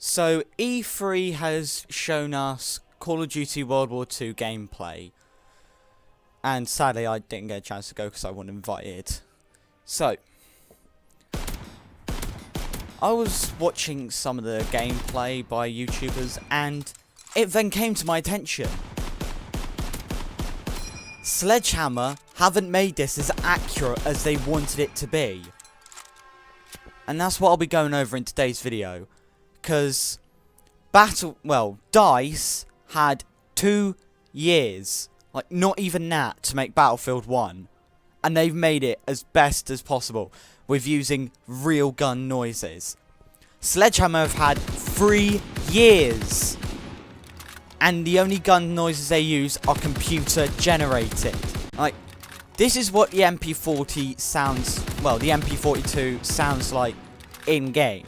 So E3 has shown us Call of Duty World War II gameplay. And sadly I didn't get a chance to go because I wasn't invited. So, I was watching some of the gameplay by YouTubers and it then came to my attention. Sledgehammer haven't made this as accurate as they wanted it to be. And that's what I'll be going over in today's video. Because DICE had 2 years, like not even that, to make Battlefield 1. And they've made it as best as possible with using real gun noises. Sledgehammer have had 3 years. And the only gun noises they use are computer generated. Like, this is what the MP40 sounds, well, the MP42 sounds like in-game.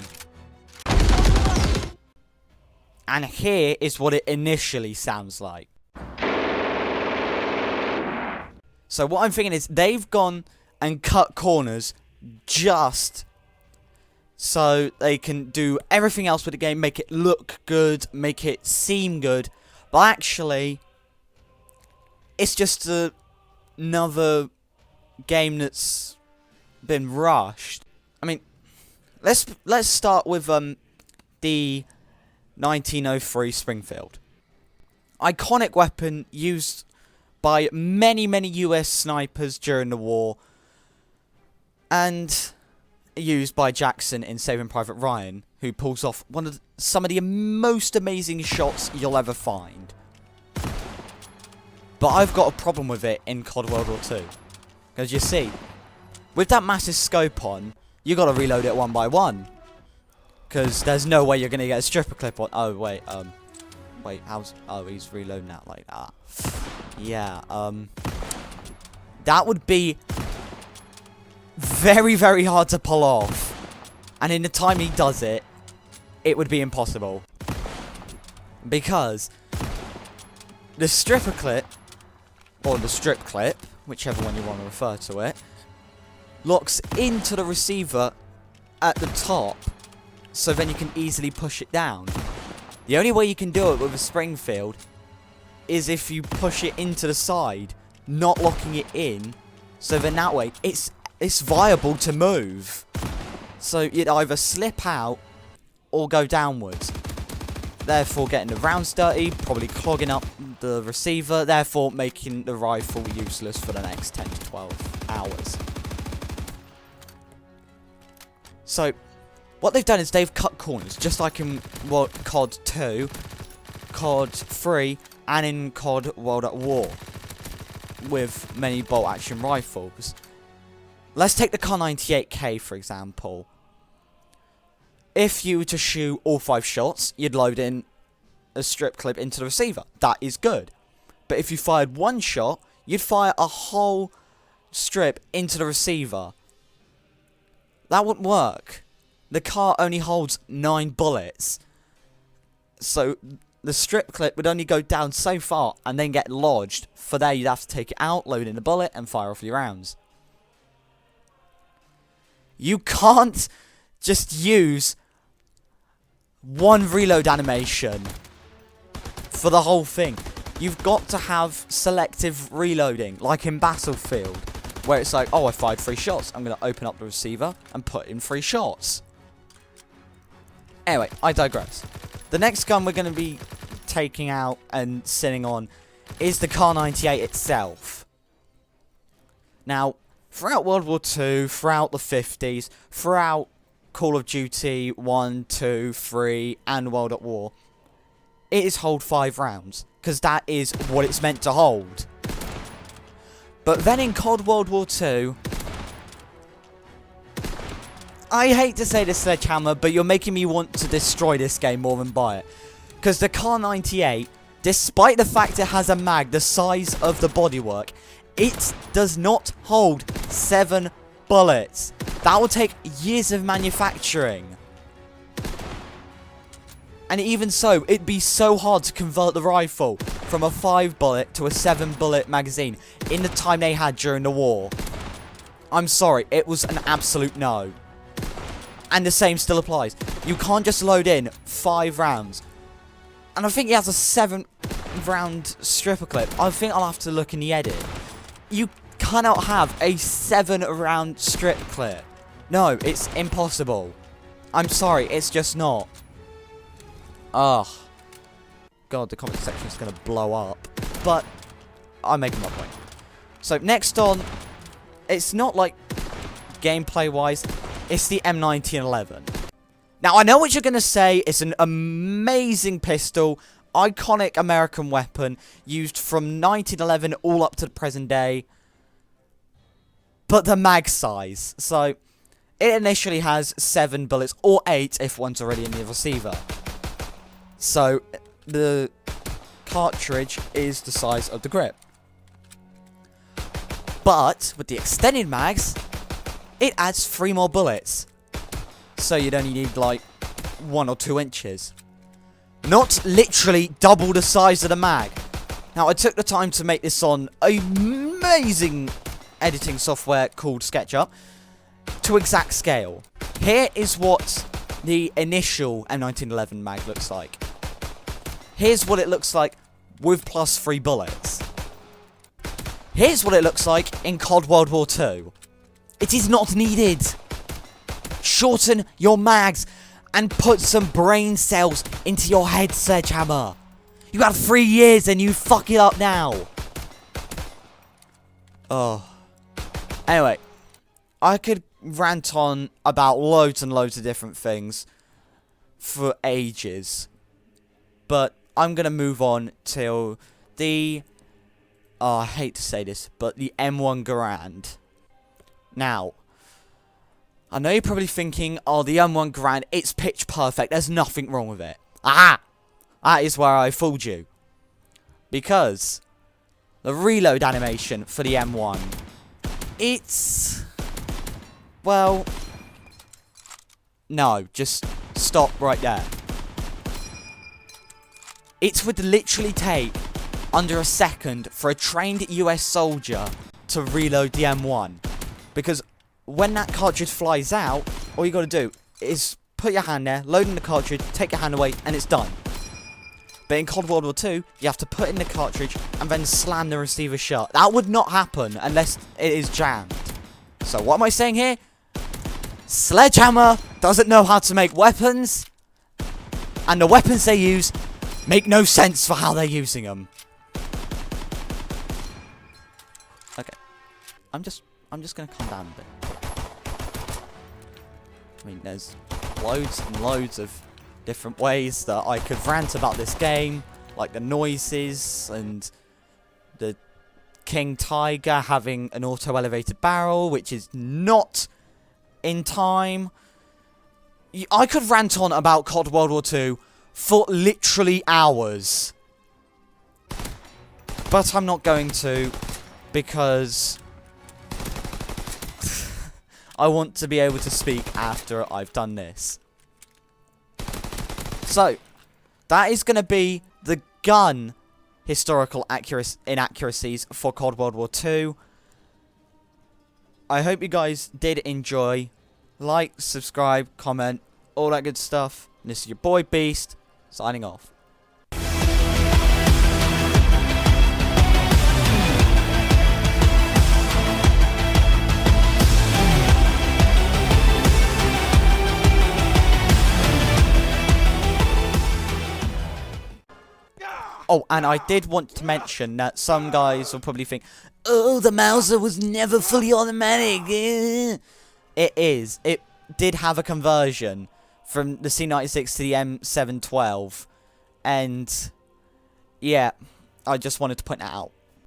And here is what it initially sounds like. So what I'm thinking is they've gone and cut corners just so they can do everything else with the game, make it look good, make it seem good. But actually, it's just another game that's been rushed. I mean, let's start with the 1903 Springfield. Iconic weapon used by many US snipers during the war. And used by Jackson in Saving Private Ryan, who pulls off some of the most amazing shots you'll ever find. But I've got a problem with it in COD World War II. Because you see, with that massive scope on, you gotta reload it one by one. Because there's no way you're gonna get a stripper clip on. Oh, wait, he's reloading that like that. Yeah, that would be very hard to pull off. And in the time he does it, it would be impossible. Because the stripper clip, or the strip clip, whichever one you want to refer to it, locks into the receiver at the top. So then you can easily push it down. The only way you can do it with a Springfield is if you push it into the side, not locking it in. So then that way, it's viable to move. So you'd either slip out or go downwards. Therefore getting the rounds dirty, probably clogging up the receiver, therefore making the rifle useless for the next 10 to 12 hours. So what they've done is they've cut corners, just like in COD 2, COD 3, and in COD World at War, with many bolt action rifles. Let's take the Kar 98K for example. If you were to shoot all 5 shots, you'd load in a strip clip into the receiver. That is good. But if you fired 1 shot, you'd fire a whole strip into the receiver. That wouldn't work. The car only holds 9 bullets. So the strip clip would only go down so far and then get lodged. For there you'd have to take it out, load in the bullet, and fire off your rounds. You can't just use one reload animation for the whole thing. You've got to have selective reloading, like in Battlefield, where it's like, oh, I fired 3 shots. I'm going to open up the receiver and put in 3 shots. Anyway, I digress. The next gun we're going to be taking out and sitting on is the Kar 98 itself. Now, throughout World War II, throughout the 50s, throughout Call of Duty 1, 2, 3, and World at War, it is hold 5 rounds, because that is what it's meant to hold. But then in COD World War II, I hate to say this, Sledgehammer, but you're making me want to destroy this game more than buy it. Because the Kar 98, despite the fact it has a mag the size of the bodywork, it does not hold 7 bullets. That will take years of manufacturing. And even so, it'd be so hard to convert the rifle from a 5 bullet to a 7 bullet magazine in the time they had during the war. I'm sorry, it was an absolute no. And the same still applies. You can't just load in 5 rounds. And I think he has a 7-round stripper clip. I think I'll have to look in the edit. You cannot have a 7-round strip clip. No, it's impossible. I'm sorry, it's just not. Ugh. God, the comment section is going to blow up. But I'm making my point. So, next on, it's not like gameplay-wise, it's the M1911. Now, I know what you're going to say. It's an amazing pistol, iconic American weapon, used from 1911 all up to the present day. But the mag size. So, it initially has 7 bullets, or 8 if one's already in the receiver. So, the cartridge is the size of the grip. But, with the extended mags, it adds 3 more bullets. So you'd only need like 1 or 2 inches. Not literally double the size of the mag. Now I took the time to make this on amazing editing software called SketchUp to exact scale. Here is what the initial M1911 mag looks like. Here's what it looks like with plus 3 bullets. Here's what it looks like in COD World War II. It is not needed. Shorten your mags and put some brain cells into your head, Sledgehammer. You had 3 years and you fuck it up now. Oh. Anyway, I could rant on about loads and loads of different things for ages. But I'm going to move on till the... Oh, I hate to say this, but the M1 Garand. Now, I know you're probably thinking, oh, the M1 Garand, it's pitch perfect, there's nothing wrong with it. Ah! That is where I fooled you. Because the reload animation for the M1, it's... Well... No, just stop right there. It would literally take under a second for a trained US soldier to reload the M1. Because when that cartridge flies out, all you gotta do is put your hand there, load in the cartridge, take your hand away, and it's done. But in COD World War II, you have to put in the cartridge and then slam the receiver shut. That would not happen unless it is jammed. So what am I saying here? Sledgehammer doesn't know how to make weapons, and the weapons they use make no sense for how they're using them. Okay, I'm just gonna calm down a bit. I mean, there's loads and loads of different ways that I could rant about this game, like the noises and the King Tiger having an auto-elevated barrel, which is not in time. I could rant on about COD World War II for literally hours. But I'm not going to, because I want to be able to speak after I've done this. So, that is going to be the gun historical inaccuracies for COD World War II. I hope you guys did enjoy. Like, subscribe, comment, all that good stuff. And this is your boy Beast, signing off. Oh, and I did want to mention that some guys will probably think, oh, the Mauser was never fully automatic. It is. It did have a conversion from the C96 to the M712. And, yeah, I just wanted to point that out.